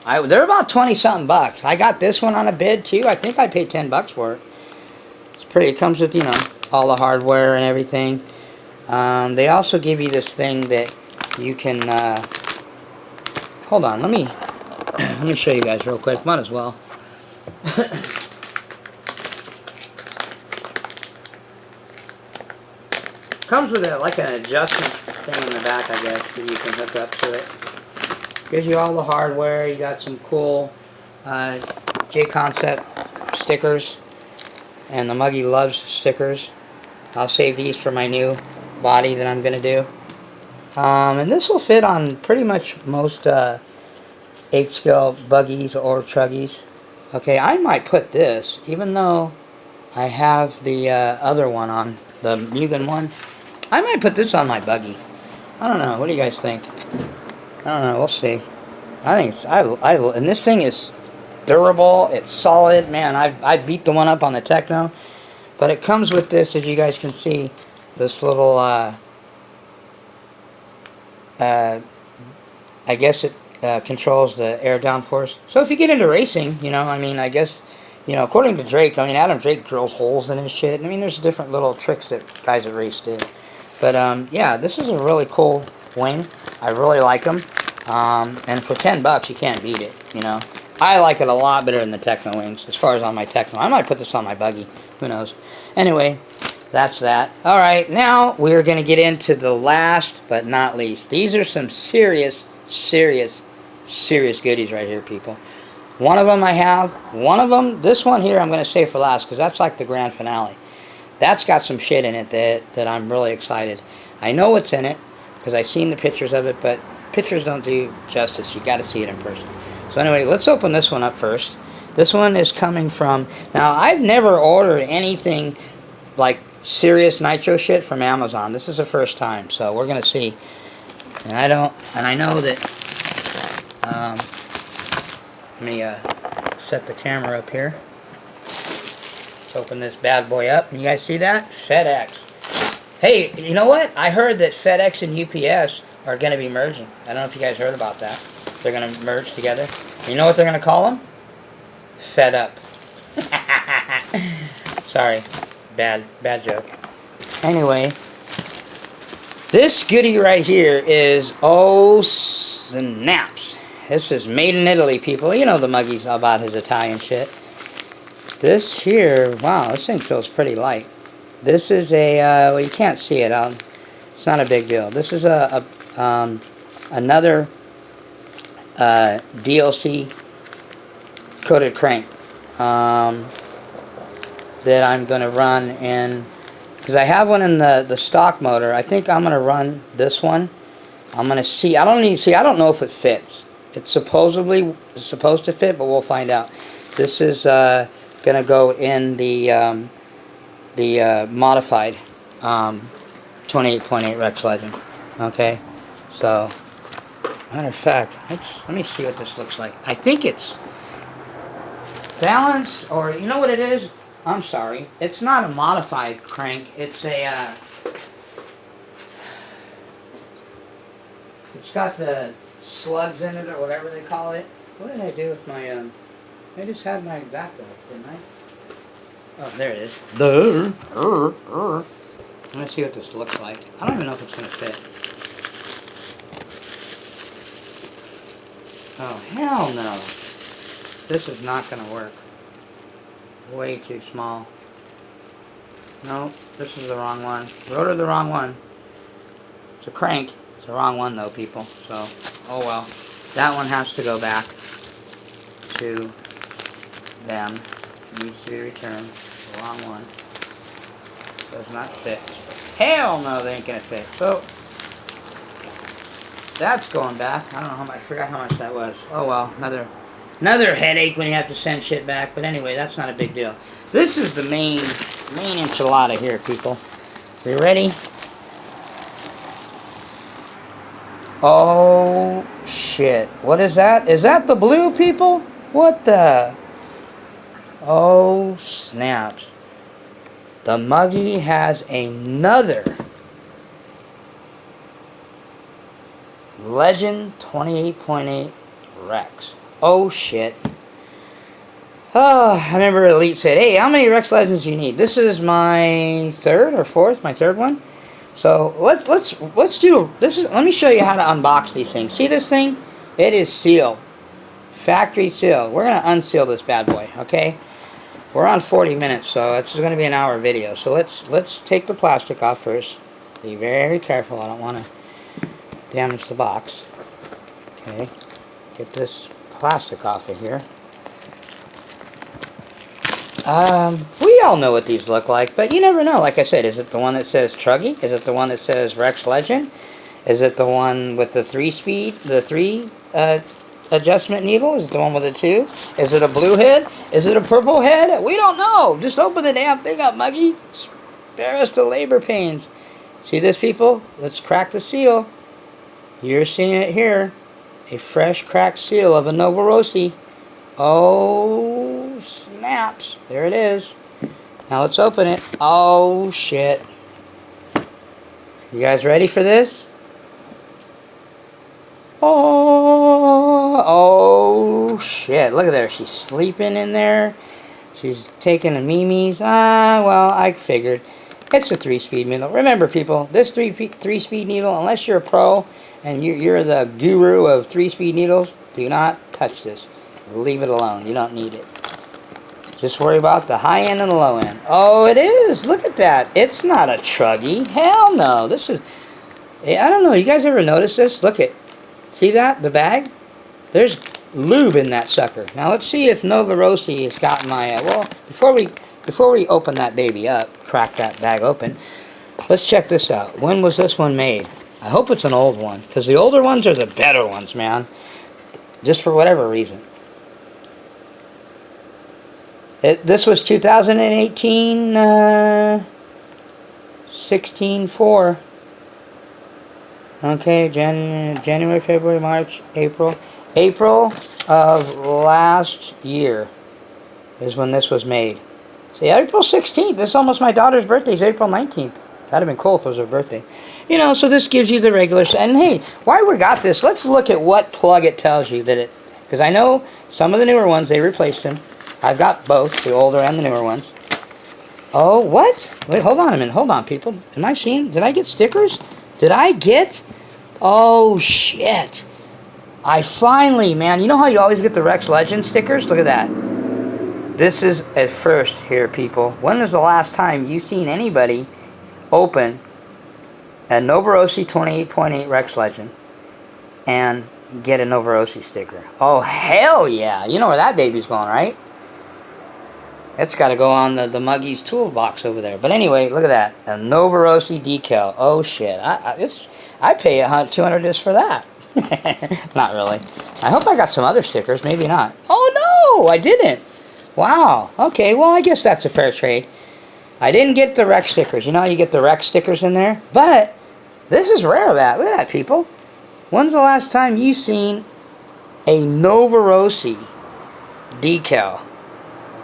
They're about 20-something bucks. I got this one on a bid too. I think I paid 10 bucks for it. It's pretty. It comes with, you know, all the hardware and everything. They also give you this thing that you can. Hold on. Let me show you guys real quick. Might as well. Comes with like an adjustment thing in the back, I guess, that you can hook up to it. Gives you all the hardware. You got some cool J Concept stickers, and the Muggy loves stickers. I'll save these for my new body that I'm gonna do. And this will fit on pretty much most 8-scale buggies or truggies. Okay, I might put this, even though I have the other one on, the Mugen one. I might put this on my buggy. I don't know. What do you guys think? I don't know. We'll see. I think it's, and this thing is durable. It's solid, man. I beat the one up on the Techno, but it comes with this, as you guys can see, this little. I guess it controls the air downforce. So if you get into racing, you know, I mean, I guess, you know, according to Drake, I mean, Adam Drake drills holes in his shit. I mean, there's different little tricks that guys that race do. But yeah, this is a really cool wing. I really like them. And for 10 bucks, you can't beat it, you know. I like it a lot better than the Techno wings, as far as on my Techno. I might put this on my buggy. Who knows? Anyway, that's that. Alright, now we're going to get into the last but not least. These are some serious goodies right here, people. One of them I have. One of them, this one here, I'm going to save for last, because that's like the grand finale. That's got some shit in it that I'm really excited. I know what's in it, because I've seen the pictures of it, but pictures don't do justice. You got to see it in person. So anyway, let's open this one up first. This one is coming from, now I've never ordered anything like serious nitro shit from Amazon. This is the first time, so we're gonna see. And I know that. Let me set the camera up here. Let's open this bad boy up. You guys see that? FedEx. Hey, you know what? I heard that FedEx and UPS are going to be merging. I don't know if you guys heard about that. They're going to merge together. You know what they're going to call them? Fed Up. Sorry. Bad joke. Anyway, this goodie right here is, oh snaps. This is made in Italy, people. You know the Muggy's about his Italian shit. This here, wow, this thing feels pretty light. This is a, well, you can't see it. It's not a big deal. This is another DLC coated crank that I'm going to run in because I have one in the stock motor. I think I'm gonna run this one. I'm gonna see. I don't know if it fits. It's supposedly supposed to fit, but we'll find out. This is gonna go in the modified 28.8 Rex Legend. Okay, so matter of fact, let me see what this looks like. I think it's balanced, or you know what it is? I'm sorry, it's not a modified crank. It's a it's got the slugs in it, or whatever they call it. What did I do with my I just had my backup, didn't I? Oh, there it is. Let me see what this looks like. I don't even know if it's gonna fit. Oh, hell no. This is not gonna work. Way too small. No, this is the wrong one. Rotor the wrong one. It's a crank. It's the wrong one though, people. So, oh well. That one has to go back to them. Needs to be returned. The wrong one. Does not fit. Hell no, they ain't gonna fit. So, that's going back. I don't know how much. I forgot how much that was. Oh well, another headache when you have to send shit back. But anyway, that's not a big deal. This is the main enchilada here, people. You ready? Oh shit! What is that? Is that the blue, people? What the? Oh snaps! The Muggy has another Legend 28.8 Rex. Oh shit. Oh, I remember Elite said, hey, how many Rex Legends do you need? This is my third or fourth, my third one. So let's do this. Let me show you how to unbox these things. See this thing? It is sealed. Factory sealed. We're gonna unseal this bad boy, okay? We're on 40 minutes, so it's going to be an hour video. So let's take the plastic off first. Be very careful. I don't want to damage the box. Okay, get this plastic off of here. We all know what these look like, but you never know. Like I said, is it the one that says Truggy? Is it the one that says Rex Legend? Is it the one with the 3-speed, the 3 adjustment needle? Is it the one with the 2? Is it a blue head? Is it a purple head? We don't know. Just open the damn thing up, Muggy. Spare us the labor pains. See this, people? Let's crack the seal. You're seeing it here. A fresh cracked seal of a Novarossi. Oh, snaps. There it is. Now let's open it. Oh, shit. You guys ready for this? Oh, shit. Look at her. She's sleeping in there. She's taking a Mimi's. Well, I figured. It's a 3-speed needle. Remember, people, this 3-speed needle, unless you're a pro and you're the guru of 3-speed needles, do not touch this. Leave it alone. You don't need it. Just worry about the high end and the low end. Oh, it is. Look at that. It's not a Truggy. Hell no. This is... I don't know. You guys ever notice this? Look at... See that? The bag? There's lube in that sucker. Now let's see if Novarossi has got my... well, before we open that baby up, crack that bag open, let's check this out. When was this one made? I hope it's an old one, because the older ones are the better ones, man. Just for whatever reason. This was 2018, 16/4. Okay, January, February, March, April. April of last year is when this was made. See, April 16th. This is almost my daughter's birthday. It's April 19th. That'd have been cool if it was her birthday. You know, so this gives you the regular... And hey, why we got this, let's look at what plug it tells you that it... Because I know some of the newer ones, they replaced them. I've got both, the older and the newer ones. Oh, what? Wait, hold on a minute. Hold on, people. Am I seeing... Did I get stickers? Did I get... Oh, shit. I finally, man... You know how you always get the Rex Legend stickers? Look at that. This is a first here, people. When was the last time you seen anybody open a Novarossi 28.8 Rex Legend and get a Novarossi sticker? Oh, hell yeah. You know where that baby's going, right? It's got to go on the Muggy's toolbox over there. But anyway, look at that. A Novarossi decal. Oh, shit. I pay $200 just for that. Not really. I hope I got some other stickers. Maybe not. Oh, no, I didn't. Wow. Okay, well, I guess that's a fair trade. I didn't get the wreck stickers. You know how you get the wreck stickers in there? But this is rare, that. Look at that, people. When's the last time you seen a Novarossi decal?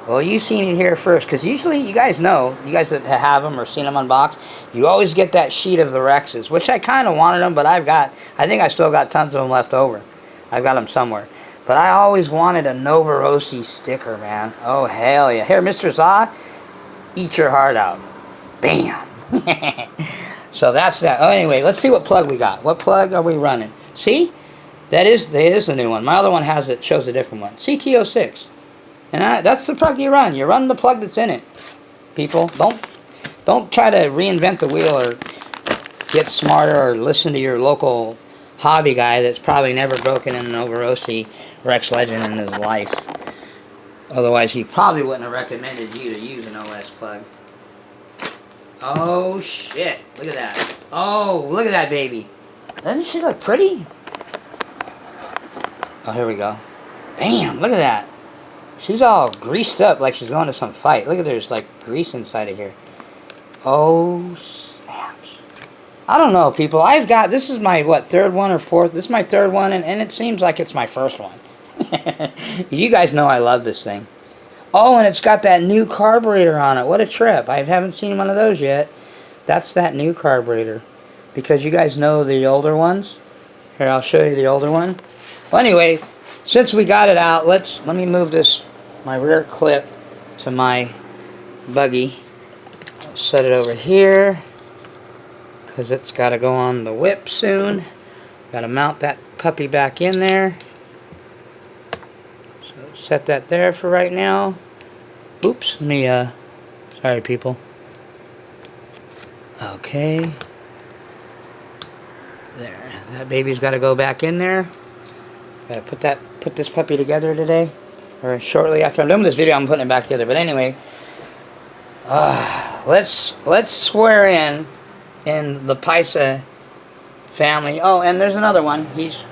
Well, you seen it here first, because usually, you guys know, you guys that have them or seen them unboxed, you always get that sheet of the Rexes, which I kind of wanted them, but I think I still got tons of them left over. I've got them somewhere. But I always wanted a Novarossi sticker, man. Oh, hell yeah. Here, Mr. Za, eat your heart out. Bam. So that's that. Oh, anyway, let's see what plug we got. What plug are we running? See? That is the new one. My other one shows a different one. CT06. And that's the plug you run. You run the plug that's in it. People, don't try to reinvent the wheel or get smarter or listen to your local hobby guy that's probably never broken in an Novarossi Rex Legend in his life. Otherwise, he probably wouldn't have recommended you to use an OS plug. Oh, shit. Look at that. Oh, look at that baby. Doesn't she look pretty? Oh, here we go. Bam, look at that. She's all greased up like she's going to some fight. Look at there's like grease inside of here. Oh, snaps. I don't know, people. This is my, third one or fourth? This is my third one, and it seems like it's my first one. You guys know I love this thing. Oh, and it's got that new carburetor on it. What a trip. I haven't seen one of those yet. That's that new carburetor. Because you guys know the older ones. Here, I'll show you the older one. Well, anyway, since we got it out, let me move my rear clip to my buggy. Set it over here, because it's got to go on the whip soon. Got to mount that puppy back in there. So set that there for right now. Oops, let me, sorry people. Okay. There, that baby's got to go back in there. Got to put this puppy together today, or shortly after I'm done with this video, I'm putting it back together. But anyway, let's swear in the Paisa family. Oh, and there's another one. He's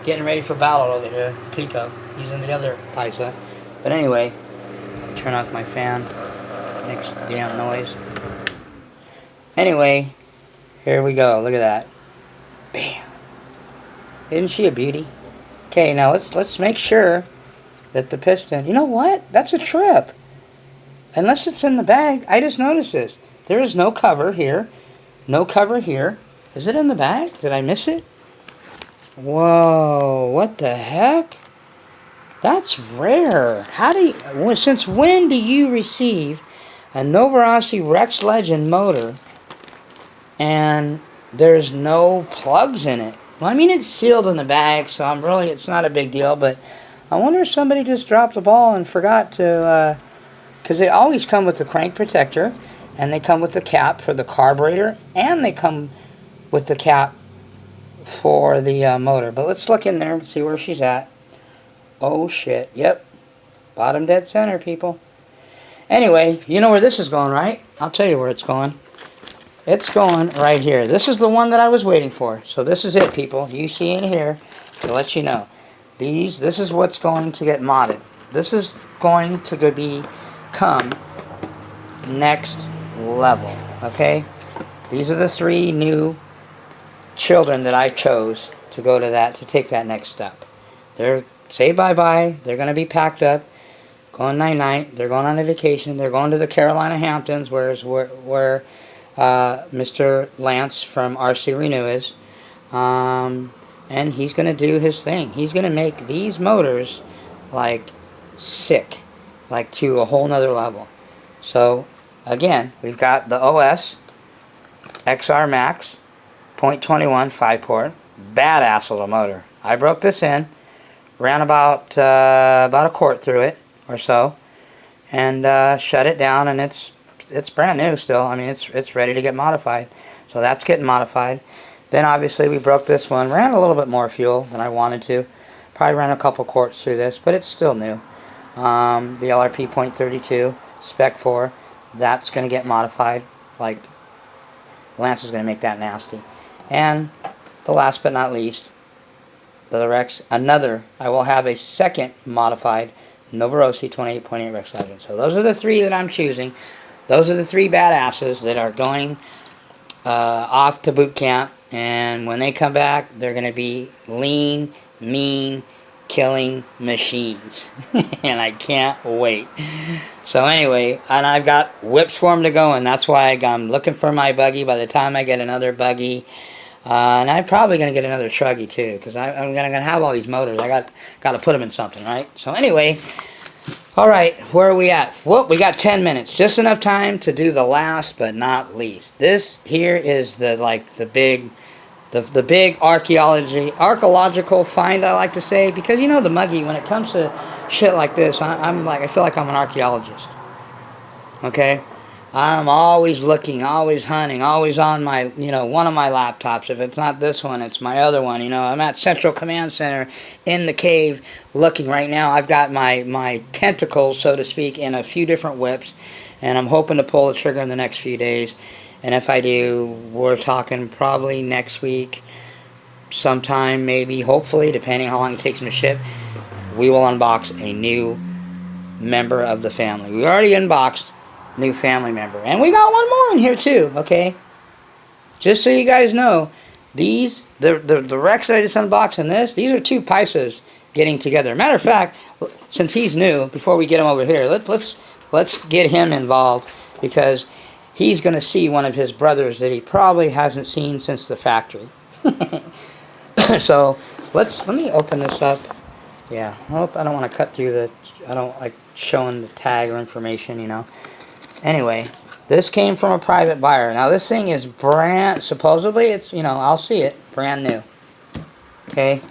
getting ready for battle over here. Pico. He's in the other Paisa. But anyway, turn off my fan. Makes damn noise. Anyway, here we go. Look at that. Bam. Isn't she a beauty? Okay, now let's make sure that the piston... You know what? That's a trip. Unless it's in the bag. I just noticed this. There is no cover here. No cover here. Is it in the bag? Did I miss it? Whoa, what the heck? That's rare. Since when do you receive a Novarossi Rex Legend motor and there's no plugs in it? Well, I mean, it's sealed in the bag, so it's not a big deal, but I wonder if somebody just dropped the ball and forgot to, because they always come with the crank protector, and they come with the cap for the carburetor, and they come with the cap for the motor. But let's look in there and see where she's at. Oh, shit. Yep. Bottom dead center, people. Anyway, you know where this is going, right? I'll tell you where it's going. It's going right here. This is the one that I was waiting for. So this is it, people. You see in here to let you know. This is what's going to get modded. This is going to become next level. Okay? These are the 3 new children that I chose to go to take that next step. They're say bye-bye. They're going to be packed up. Going night-night. They're going on a vacation. They're going to the Carolina Hamptons, where Mr. Lance from RC Renew is. And he's going to do his thing. He's going to make these motors like sick, like to a whole nother level. So again, we've got the OS XR Max 0.21 5-port, badass little motor. I broke this in, ran about a quart through it or so, and shut it down, and it's brand new still. I mean, it's ready to get modified. So that's getting modified. Then obviously we broke this one, ran a little bit more fuel than I wanted to. Probably ran a couple quarts through this, but it's still new. the LRP .32 Spec 4. That's going to get modified. Like, Lance is going to make that nasty. And the last but not least, the Rex, I will have a second modified Novarossi 28.8 Rex Sergeant. So those are the three that I'm choosing. Those are the three badasses that are going off to boot camp. And when they come back, they're going to be lean, mean, killing machines. And I can't wait. So anyway, and I've got whips for them to go, and that's why I'm looking for my buggy. By the time I get another buggy, and I'm probably going to get another truggy too, because I'm going to have all these motors. I got to put them in something, right? So anyway, all right, where are we at? Well, we got 10 minutes, just enough time to do the last but not least. This here is the big archaeological find, I like to say, because you know the Muggy, when it comes to shit like this, I feel like I'm an archaeologist. Okay, I'm always looking, always hunting, always on my, one of my laptops. If it's not this one, it's my other one. I'm at Central Command Center in the cave looking right now. I've got my tentacles, so to speak, in a few different whips, and I'm hoping to pull the trigger in the next few days. And if I do, we're talking probably next week, sometime, maybe, hopefully, depending how long it takes them to ship, we will unbox a new member of the family. We already unboxed new family member. And we got one more in here too, okay? Just so you guys know, the Rex that I just unboxed and these are two Pisces getting together. Matter of fact, since he's new, before we get him over here, let's get him involved, because he's going to see one of his brothers that he probably hasn't seen since the factory. So let me open this up. Yeah, I don't want to cut through I don't like showing the tag or information, Anyway, this came from a private buyer. Now this thing is supposedly it's, I'll see it, brand new. Okay.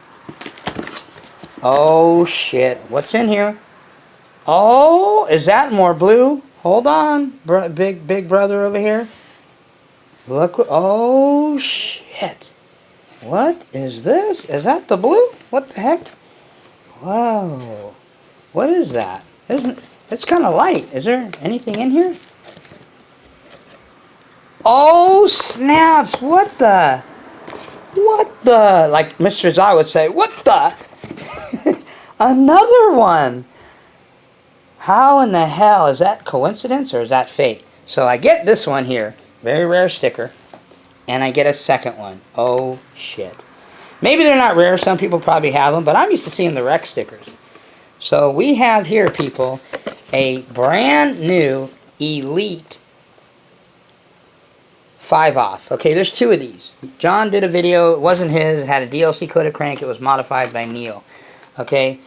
Oh shit, what's in here? Oh, is that more blue? Hold on, big brother over here. Look, oh shit. What is this? Is that the blue? What the heck? Whoa. What is that? It's kind of light. Is there anything in here? Oh snaps. What the? Like Mr. Zai would say, what the? Another one. How in the hell? Is that coincidence or is that fate? So I get this one here. Very rare sticker. And I get a second one. Oh shit. Maybe they're not rare. Some people probably have them. But I'm used to seeing the Rex stickers. So we have here, people, a brand new Elite 5-off. Okay, there's two of these. John did a video. It wasn't his. It had a DLC coded crank. It was modified by Neil. Okay.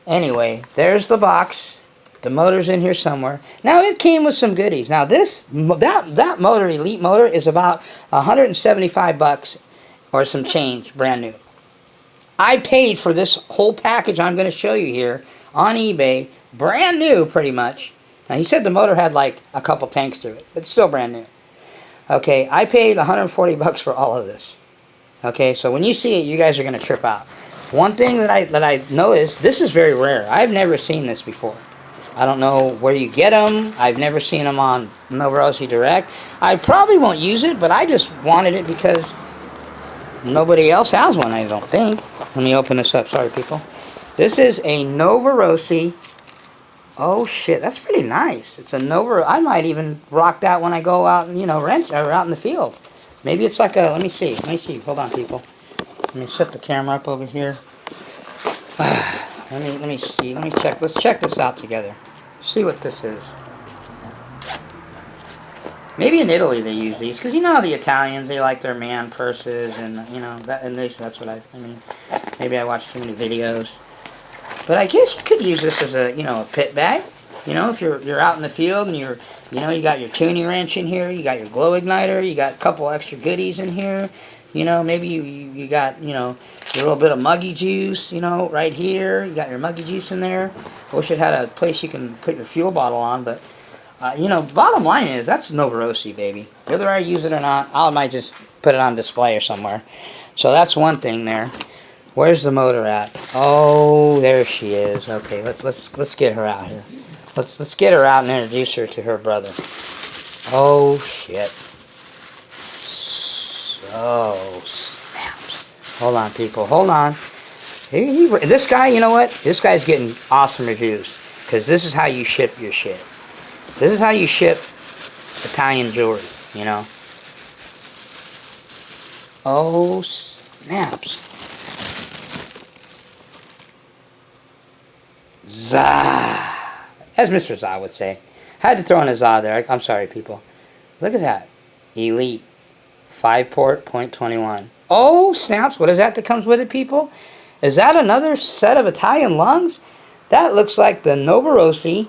Anyway, there's the box. The motor's in here somewhere. Now, it came with some goodies. Now, that motor, Elite motor, is about $175 or some change, brand new. I paid for this whole package I'm going to show you here on eBay, brand new pretty much. Now, he said the motor had like a couple tanks through it, but it's still brand new. Okay, I paid $140 for all of this. Okay, so when you see it, you guys are going to trip out. One thing that I noticed, this is very rare. I've never seen this before. I don't know where you get them. I've never seen them on Novarossi Direct. I probably won't use it, but I just wanted it because nobody else has one, I don't think. Let me open this up. Sorry, people. This is a Novarossi. Oh, shit. That's pretty nice. It's a Novarossi. I might even rock that when I go out and, wrench or out in the field. Maybe it's like a, let me see. Hold on, people. Let me set the camera up over here. Let me see. Let me check. Let's check this out together. See what this is. Maybe in Italy they use these, because how the Italians, they like their man purses, and that's what I mean. Maybe I watch too many videos. But I guess you could use this as a a pit bag. If you're out in the field and you got your tuning wrench in here, you got your glow igniter, you got a couple extra goodies in here. Maybe you got your little bit of Muggy juice, right here. You got your Muggy juice in there. I wish it had a place you can put your fuel bottle on, but bottom line is that's Novarossi, baby. Whether I use it or not, I might just put it on display or somewhere. So that's one thing there. Where's the motor at? Oh, there she is. Okay, let's get her out here. Let's get her out and introduce her to her brother. Oh shit. So snaps. Hold on, people. Hold on. This guy, you know what? This guy's getting awesome reviews because this is how you ship your shit. This is how you ship Italian jewelry. You know. Oh snaps. Zah. As Mr. Zah would say. Had to throw in a Zah there. I'm sorry, people. Look at that. Elite. 5-port, .21. Oh, snaps. What is that comes with it, people? Is that another set of Italian lungs? That looks like the Novarossi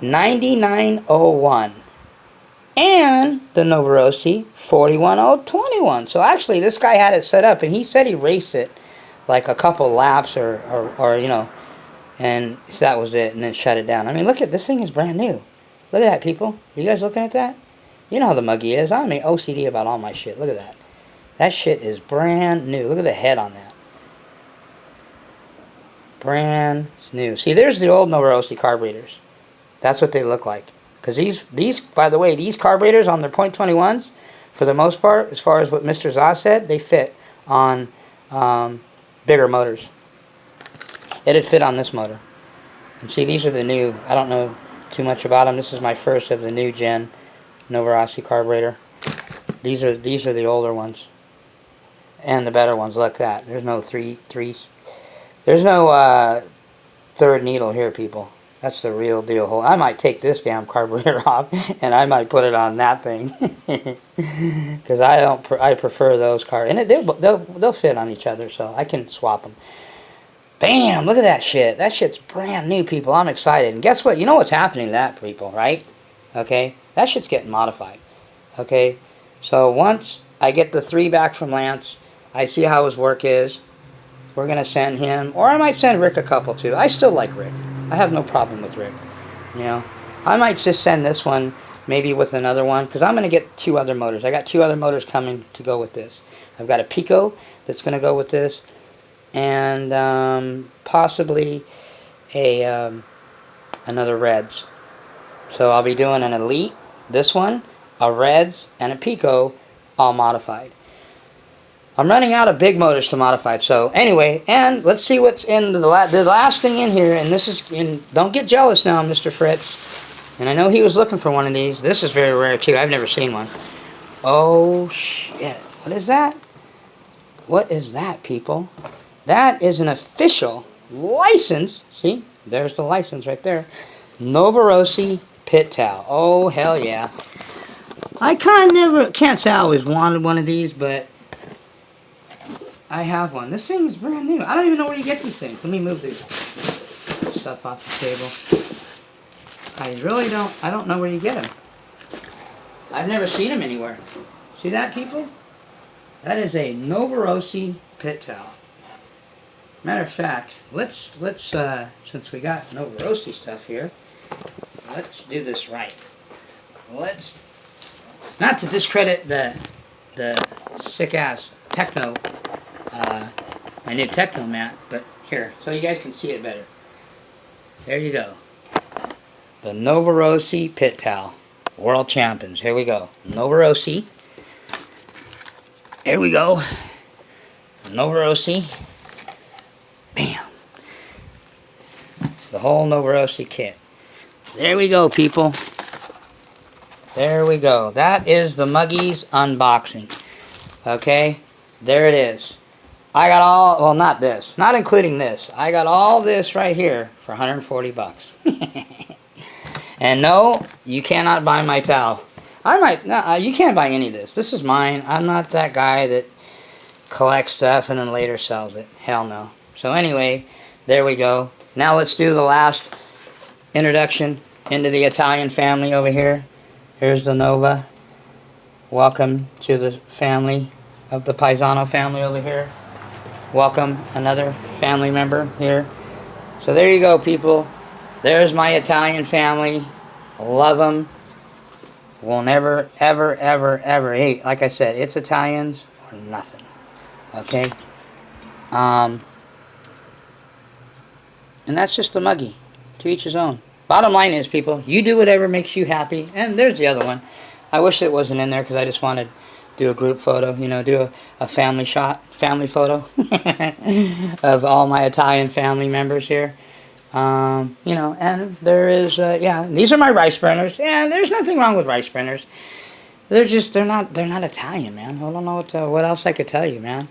9901. And the Novarossi 41021. So actually, this guy had it set up, and he said he raced it like a couple laps or you know, and that was it, and then shut it down. I mean, look at this thing is brand new. Look at that, people. You guys looking at that? You know how the Muggy is. I'm OCD about all my shit. Look at that. That shit is brand new. Look at the head on that. Brand new. See, there's the old Novarossi carburetors. That's what they look like. Because these, by the way, these carburetors on their .21s, for the most part, as far as what Mr. Zah said, they fit on bigger motors. It'd fit on this motor. And see, these are the new, I don't know too much about them. This is my first of the new gen Novarossi carburetor. These are the older ones. And the better ones. Look at that. There's no there's no third needle here, people. That's the real deal. I might take this damn carburetor off and I might put it on that thing. Because I prefer those cars. And they'll fit on each other, so I can swap them. Bam! Look at that shit. That shit's brand new, people. I'm excited. And guess what? You know what's happening to that, people, right? Okay? That shit's getting modified. Okay? So once I get the 3 back from Lance, I see how his work is. We're going to send him, or I might send Rick a couple too. I still like Rick. I have no problem with Rick. You know? I might just send this one maybe with another one, because I'm going to get 2 other motors. I got 2 other motors coming to go with this. I've got a Pico that's going to go with this, and possibly another Reds. So I'll be doing an Elite, this one, a Reds, and a Pico, all modified. I'm running out of big motors to modify. So anyway, and let's see what's in the last thing in here. And this is don't get jealous now, Mr. Fritz. And I know he was looking for one of these. This is very rare too. I've never seen one. Oh shit! What is that? What is that, people? That is an official license. See, there's the license right there. Novarossi pit towel. Oh hell yeah! I can't say I always wanted one of these, but I have one. This thing is brand new. I don't even know where you get these things. Let me move this stuff off the table. I really don't. I don't know where you get them. I've never seen them anywhere. See that, people? That is a Novarossi pit towel. Matter of fact, let's since we got Novarossi stuff here, let's do this right. Let's not to discredit the sick ass techno. My new techno mat, but here, so you guys can see it better. There you go. The Novarossi pit towel. World champions. Here we go. Novarossi. Here we go. Novarossi. Bam. The whole Novarossi kit. There we go, people. There we go. That is the Muggy's unboxing. Okay? There it is. I got all, well, not this, not including this. I got all this right here for 140 bucks. And no, you cannot buy my towel. No, you can't buy any of this. This is mine. I'm not that guy that collects stuff and then later sells it. Hell no. So anyway, there we go. Now let's do the last introduction into the Italian family over here. Here's the Nova. Welcome to the family of the Paisano family over here. Welcome another family member here. So there you go, people. There's my Italian family. Love them. We'll never, ever, ever, ever eat. Like I said, it's Italians or nothing. Okay? And that's just the Muggy. To each his own. Bottom line is, people, you do whatever makes you happy. And there's the other one. I wish it wasn't in there because I just wanted to do a group photo. You know, do a family shot, family photo of all my Italian family members here. You know, and there is, yeah, these are my rice burners. And there's nothing wrong with rice burners. They're not Italian, man. I don't know what else I could tell you, man.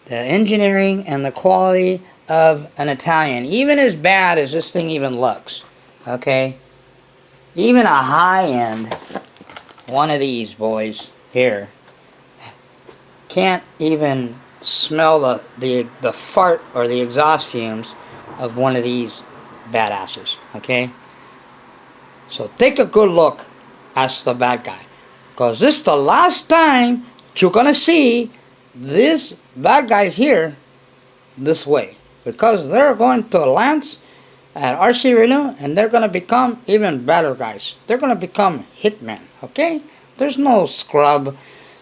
The engineering and the quality of an Italian, even as bad as this thing even looks, okay? Even a high-end one of these boys here can't even smell the fart or the exhaust fumes of one of these badasses, okay? So take a good look at the bad guy, because this is the last time you're gonna see this bad guys here this way, because they're going to Lance at RC Renew and they're going to become even better guys. They're going to become hitmen, okay? There's no scrub,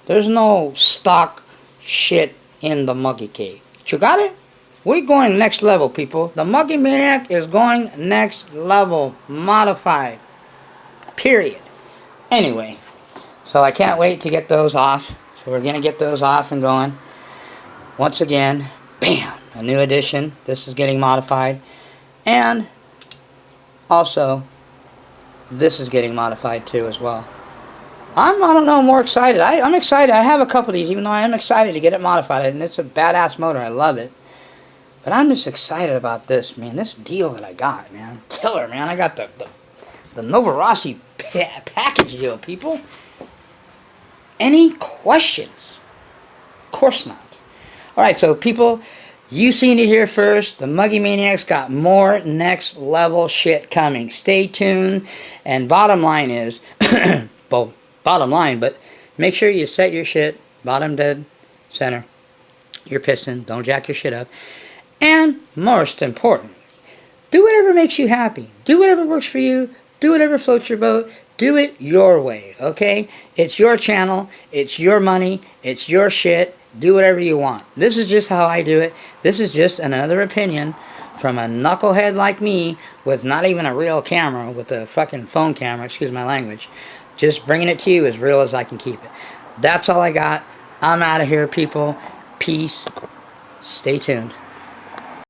there's no stock shit in the Muggy cave. You got it? We're going next level, people. The Muggy Maniac is going next level, modified, period. Anyway, so I can't wait to get those off. So we're going to get those off and going. Once again, bam, a new edition. This is getting modified. And also, this is getting modified too as well. I don't know, more excited. I'm excited. I have a couple of these, even though I am excited to get it modified. And it's a badass motor. I love it. But I'm just excited about this, man. This deal that I got, man. Killer, man. I got the Novarossi package deal, people. Any questions? Of course not. Alright, so people, you seen it here first. The Muggy Maniacs got more next level shit coming. Stay tuned. And bottom line is, well, bottom line, but make sure you set your shit bottom dead center. Your piston. Don't jack your shit up. And most important, do whatever makes you happy. Do whatever works for you. Do whatever floats your boat. Do it your way, okay? It's your channel. It's your money. It's your shit. Do whatever you want. This is just how I do it. This is just another opinion from a knucklehead like me with not even a real camera, with a fucking phone camera, excuse my language. Just bringing it to you as real as I can keep it. That's all I got. I'm out of here, people. Peace. Stay tuned.